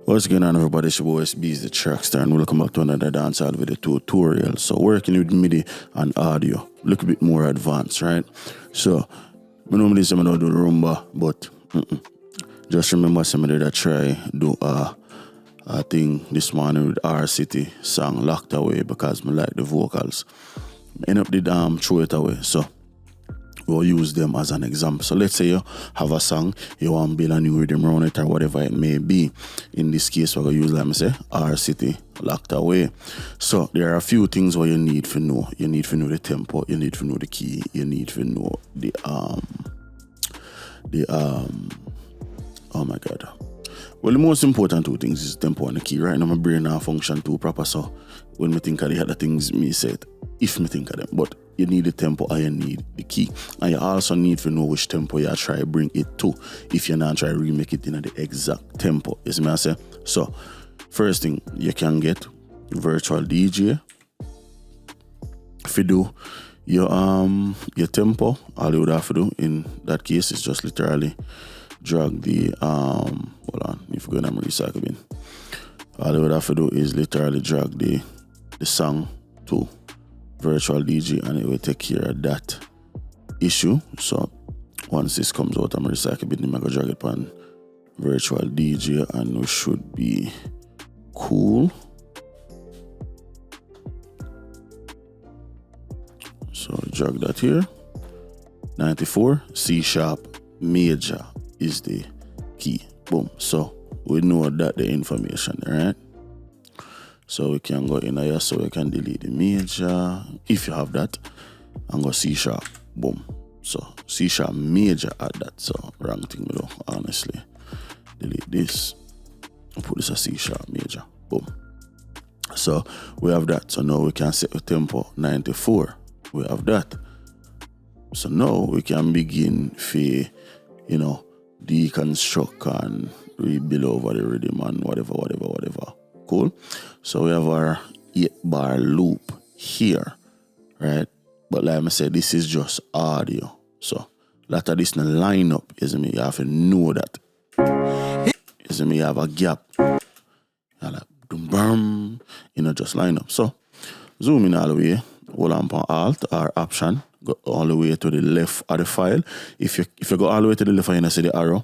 What's going on, everybody? It's your boy Itz-Beez-Da, TrackStar, and welcome back to another dancehall video tutorial. So working with MIDI and audio, look a bit more advanced, right? So I normally say I don't do the rumba, but just remember somebody that try do a thing this morning with our city song Locked Away because I like the vocals. I end up did throw it away, so we'll use them as an example. So let's say you have a song, you want to build a new rhythm around it or whatever it may be. In this case, we're going to use, let me say, our city Locked Away. So there are a few things what you need to know. You need to know the tempo, you need to know the key, you need to know the oh my god. Well, the most important two things is tempo and the key. Right now my brain now function too proper, so when me think of the other things me said, if me think of them, but you need the tempo and you need the key. And you also need to know which tempo you try to bring it to if you're not trying to remake it in the exact tempo. You see me I say? So, first thing, you can get virtual DJ. If you do your tempo, all you would have to do in that case is just literally drag the hold on, if you go in my recycle bin. All you would have to do is literally drag the song to virtual DJ and it will take care of that issue. So once this comes out, I'm recycle bin, I'm gonna drag it on virtual DJ and we should be cool. So drag that here. 94 C sharp major is the key. Boom. So we know that the information, right? So we can go in here, so we can delete the major if you have that, and go C sharp. Boom. So C sharp major at that. So wrong thing below, honestly. Delete this and put this as C sharp major. Boom. So we have that. So now we can set the tempo 94. We have that. So now we can begin for, deconstruct and rebuild over the rhythm and whatever. Cool. So we have our 8-bar loop here, right? But like I said, this is just audio. So a lot of this in the lineup, isn't me? You have to know that. Isn't me? You have a gap. And like boom, just line up. So zoom in all the way, hold on for Alt or Option, go all the way to the left of the file. If you go all the way to the left and you see the arrow,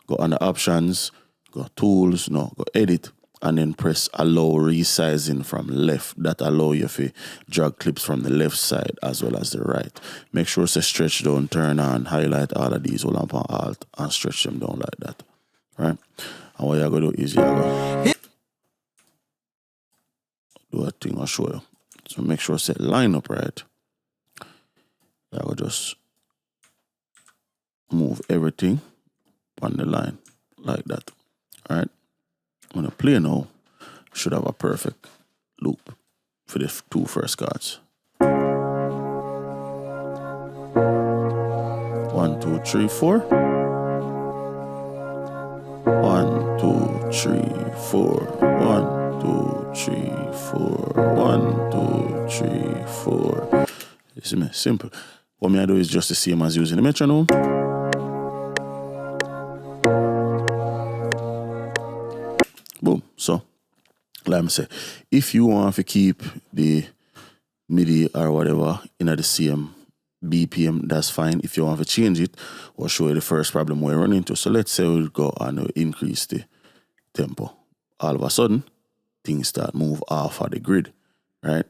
go under Options, go Tools, go Edit, and then press Allow Resizing from left. That allow you to drag clips from the left side as well as the right. Make sure to stretch down, turn on, highlight all of these, hold on for Alt, and stretch them down like that. Right? And what you're going to do is you're going to do a thing I'll show you. So make sure to line up right. I will just move everything on the line like that. Alright. I'm gonna play now. Should have a perfect loop for the two first cards. 1, 2, 3, 4. 1, 2, 3, 4. 1, 2, 3, 4. 1, 2, 3, 4. You see me? Simple. What I do is just the same as using the metronome. Boom. So, like I say, if you want to keep the MIDI or whatever in the same BPM, that's fine. If you want to change it, we'll show you the first problem we run into. So let's say we'll go and we'll increase the tempo. All of a sudden, things start move off of the grid, right?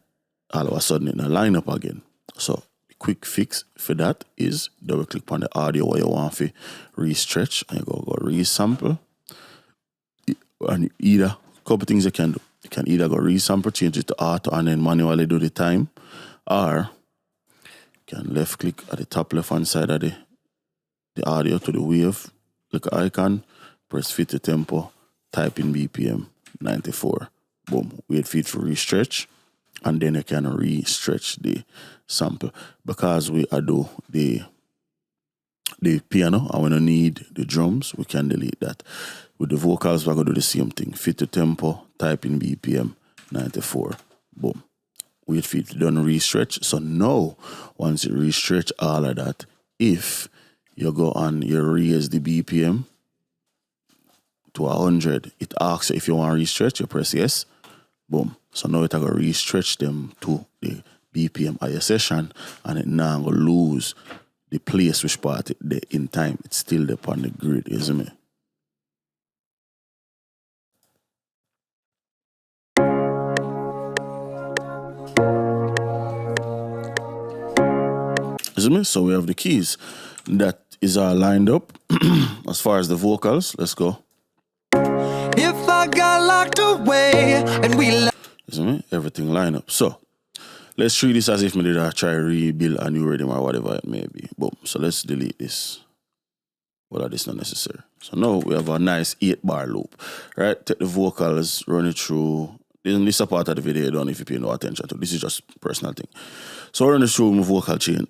All of a sudden, it line up again. So the quick fix for that is double click on the audio where you want to re-stretch and you go resample. And either couple things you can do. You can either go resample, change it to auto, and then manually do the time, or you can left click at the top left hand side of the audio to the wave, click the icon, press fit the tempo, type in BPM 94. Boom. Wait for it to re-stretch, and then you can re-stretch the sample. Because we do the piano and we don't need the drums, we can delete that. With the vocals, we're going to do the same thing. Fit the tempo, type in BPM 94. Boom. Wait for it to done re-stretch. So now, once you re-stretch all of that, if you go on, you raise the BPM, to 100, it asks you if you want to re-stretch, you press yes. Boom. So now it will re-stretch them to the BPM of your session, and it now will lose the place which part it in time. It's still there on the grid, isn't it? Isn't it? So we have the keys. That is all lined up. As far as the vocals, let's go. If I got locked away and we Isn't it? Everything lined up. So let's treat this as if we did try rebuild a new rhythm or whatever it may be. Boom. So let's delete this. Well, this is not necessary. So now we have a nice 8-bar loop. Right? Take the vocals, run it through. This is a part of the video you don't if you pay no attention to. This is just personal thing. So run it through my vocal chain.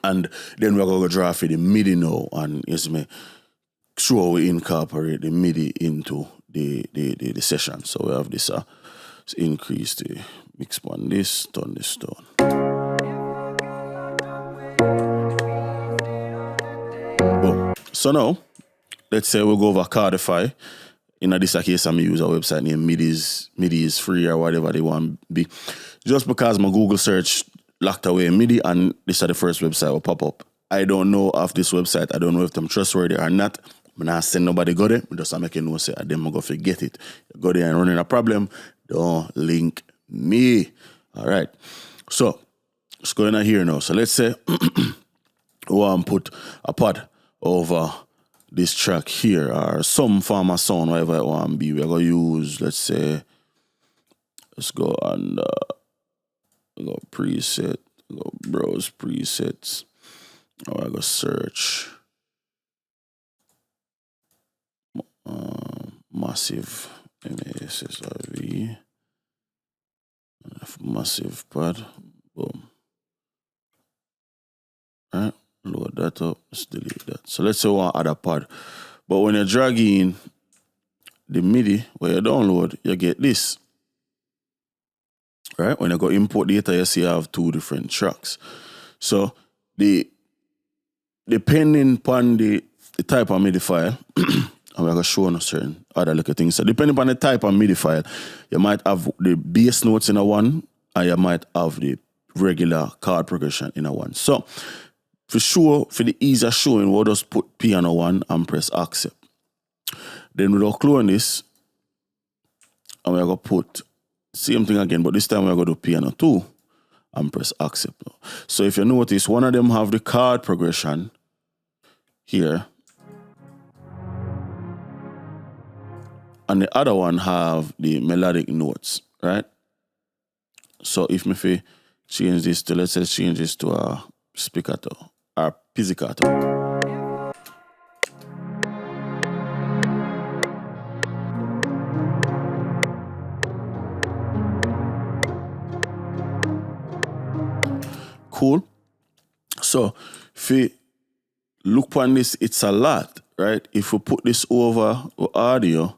And then we're going to draw for the MIDI now. And is me show how we incorporate the MIDI into the session. So we have this let's increase the mix on this, turn this down. Boom. So now, let's say we'll go over Cardify. In this case, I'm use a website named Midi is free or whatever they want to be. Just because my Google search locked away MIDI and this is the first website will pop up. I don't know of this website. I don't know if I'm trustworthy or not. I'm not saying nobody got it. I'm just making no say them I'm going to forget it. You go there and running a problem, don't link me. All right. So let's go in here now. So let's say we want to put a pad over this track here or some form of sound, whatever it want to be. We're going to use, let's say, let's go and go preset, go browse presets. Or I go search massive MASSIV massive pad. Boom. Alright, load that up. Let's delete that. So let's say we want to add a pad. But when you drag in the MIDI where you download, you get this. Right? When you go import data, you see you have 2 different tracks. So depending upon the type of MIDI file, I'm going to show you certain other little things. So depending upon the type of MIDI file, you might have the bass notes in a one, and you might have the regular chord progression in a one. So for sure, for the ease of showing, we'll just put piano 1 and press accept. Then we'll clone this, and we're going to put same thing again, but this time we're going to do piano 2 and press accept. So if you notice, one of them have the chord progression here, and the other one have the melodic notes, right? So if me change this to, let's say change this to a spiccato or pizzicato. Cool. So if you look on this, it's a lot, right? If we put this over audio,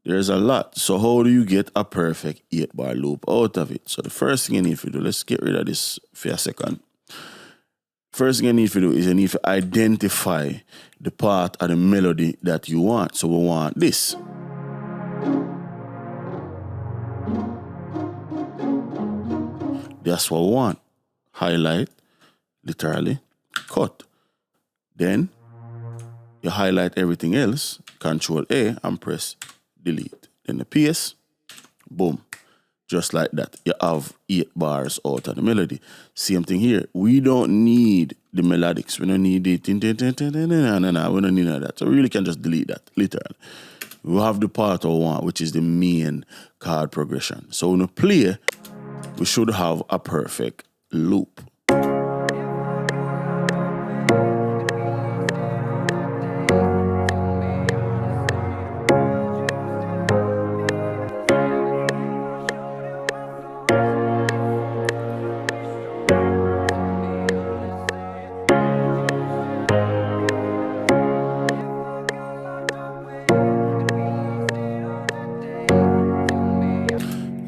there's a lot. So how do you get a perfect 8-bar loop out of it? So the first thing you need to do, let's get rid of this for a second. First thing you need to do is you need to identify the part of the melody that you want. So we want this. That's what we want. Highlight, literally, cut. Then you highlight everything else, Control A and press delete. Then the PS, boom. Just like that. You have 8 bars out of the melody. Same thing here. We don't need the melodics. We don't need it. We don't need that. So we really can just delete that, literally. We have the part we want, which is the main chord progression. So when we play, we should have a perfect loop.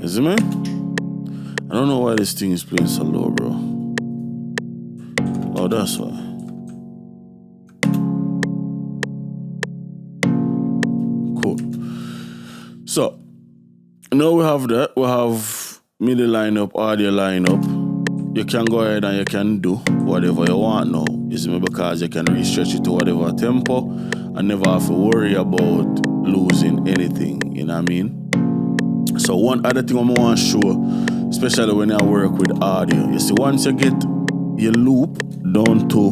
Is it, man? I don't know why this thing is playing so low, bro. Oh, that's why. So now we have that. We have MIDI lineup, audio lineup. You can go ahead and you can do whatever you want now. You see me, because you can restretch it to whatever tempo and never have to worry about losing anything. You know what I mean? So one other thing I want to show, especially when I work with audio, you see, once you get your loop down to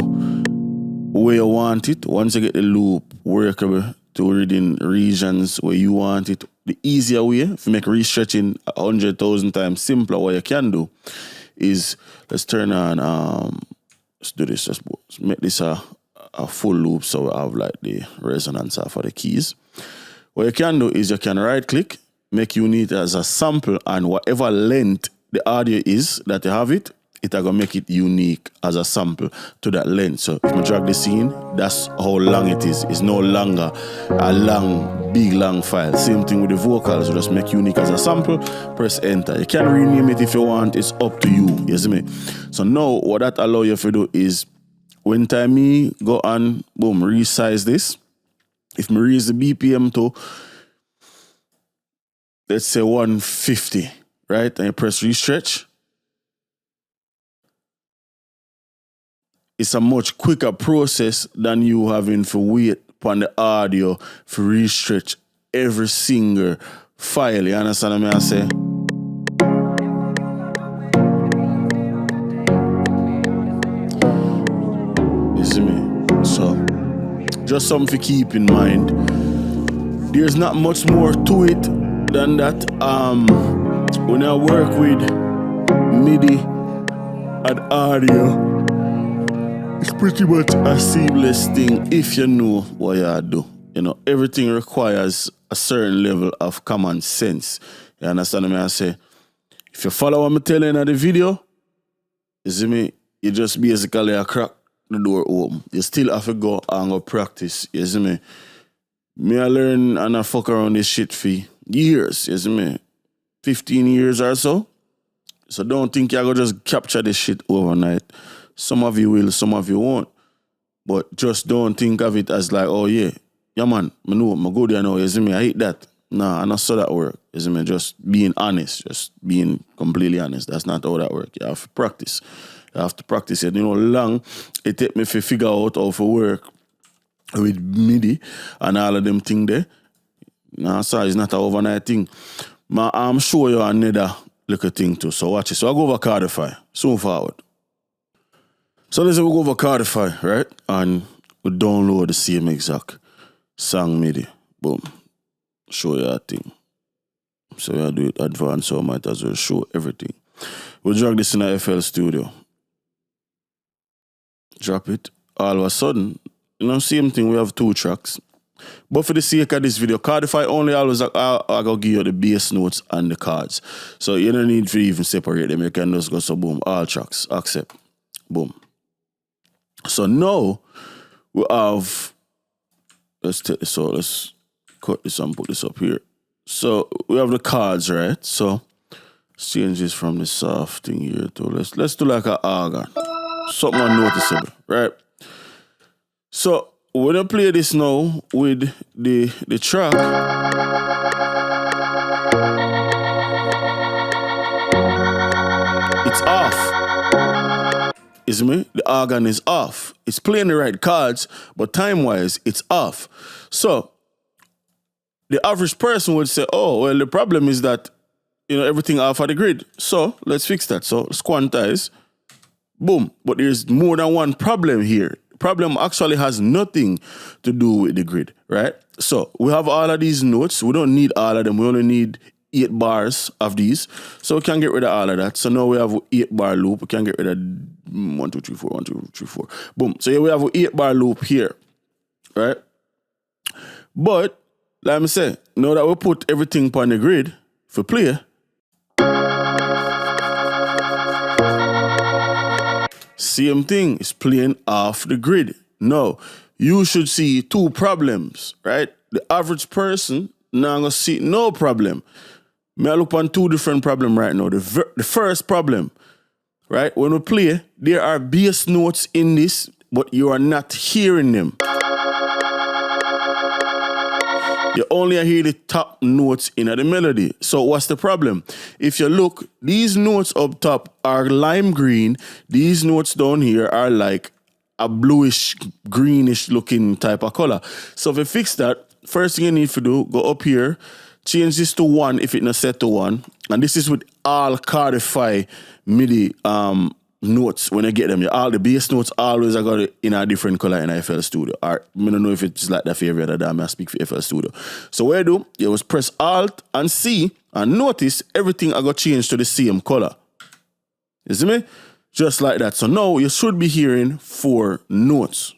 where you want it, once you get the loop workable to within regions where you want it, the easier way to make restretching 100,000 times simpler, what you can do is, let's turn on, let's do this, let's make this a full loop so we have like the resonance for the keys. What you can do is you can right click, make unit as a sample, and whatever length the audio is that you have it gonna make it unique as a sample to that length. So if I drag this in, that's how long it is. It's no longer a long file. Same thing with the vocals. You just make unique as a sample, press enter. You can rename it if you want, it's up to you. You see me? So now what that allow you to do is, when time me go on, boom, resize this. If me raise the BPM to, let's say 150, right? And you press restretch, it's a much quicker process than you having to wait upon the audio for restretch every single file. You understand what I say? You see me? So, just something to keep in mind. There's not much more to it than that. When I work with MIDI and audio, it's pretty much a seamless thing if you know what you do. You know, everything requires a certain level of common sense. You understand what I say? If you follow what I'm telling you in the video, you see me, you just basically a crack the door open. You still have to go and go practice. You see me? Me I learn and I fuck around this shit for years. You see me? 15 years or so. So don't think you're going to just capture this shit overnight. Some of you will, some of you won't. But just don't think of it as like, oh yeah, man, I know, I'm good there now, you see me, I hate that. Nah, I not saw that work. You see me, just being honest, just being completely honest. That's not how that work. You have to practice. You have to practice it. You know, long it take me to figure out how to work with MIDI and all of them things there. Nah, sorry, it's not an overnight thing. I'm sure you another little thing too. So watch it. So I go over Cardify. Soon forward. So let's say we go over Cardify, right? And we download the same exact song MIDI. Boom. Show you a thing. So we do it advanced, so I might as well show everything. We drag this in a FL Studio. Drop it. All of a sudden, you know, same thing, we have 2 tracks. But for the sake of this video, Cardify only always I go give you the bass notes and the cards. So you don't need to even separate them. You can just go so boom, all tracks, accept. Boom. So now we have, let's take this out, let's cut this and put this up here. So we have the cards, right? So let's change this from the soft thing here to let's do like an organ. Something unnoticeable, right? So when I play this now with the track, it's off. Is me? The organ is off. It's playing the right cards, but time-wise, it's off. So the average person would say, oh, well, the problem is that, you know, everything off of the grid. So let's fix that. So let's quantize. Boom. But there's more than one problem here. Problem actually has nothing to do with the grid, right? So we have all of these notes. We don't need all of them. We only need 8 bars of these. So we can get rid of all of that. So now we have an 8-bar loop. We can get rid of 1, 2, 3, 4, 1, 2, 3, 4. Boom. So here we have an 8-bar loop here, right? But, like I say, now that we put everything on the grid for play, same thing, is playing off the grid. Now, you should see 2 problems, right? The average person now gonna see no problem. May I look on 2 different problems right now. The first problem, right? When we play, there are bass notes in this, but you are not hearing them. You only hear the top notes in the melody. So what's the problem? If you look, these notes up top are lime green. These notes down here are like a bluish, greenish looking type of color. So if you fix that, first thing you need to do, go up here, change this to 1 if it's not set to 1. And this is with all Cardify MIDI notes when you get them. All the bass notes always are got it in a different color in FL Studio. Or I don't know if it's like that for every other time I speak for FL Studio. So what you do, you just press Alt and C and notice everything I got changed to the same color. You see me? Just like that. So now you should be hearing 4 notes.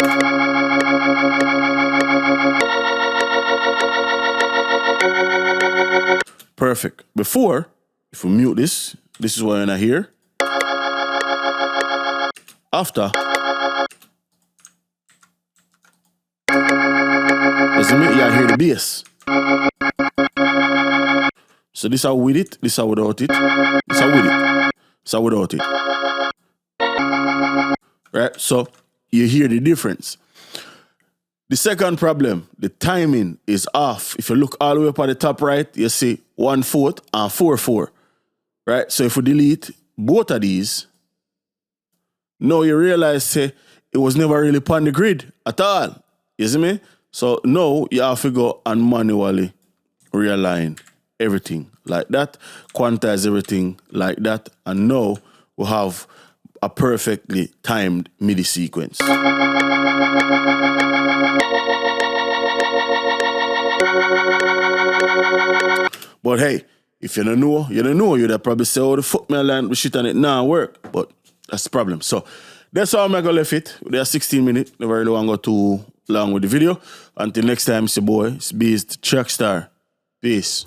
Perfect. Before, if we mute this, this is what you're not hear. After, you see me? You hear the bass. So this are with it, this are without it, this are with it, this are without it. Right? So you hear the difference. The second problem, the timing is off. If you look all the way up at the top right, you see 1/4 and 4/4. Right? So if we delete both of these, now you realize say it was never really on the grid at all. You see me? So now you have to go and manually realign everything like that, quantize everything like that, and now we have a perfectly timed MIDI sequence. But hey, if you don't know, you don't know. You'd probably say, oh, the fuck me line, the shit on it now work. But that's the problem. So that's how I'm going to left it. They are 16 minutes. Never really want to go too long with the video. Until next time, it's your boy, Itz-Beez-Da, TrackStar. Peace.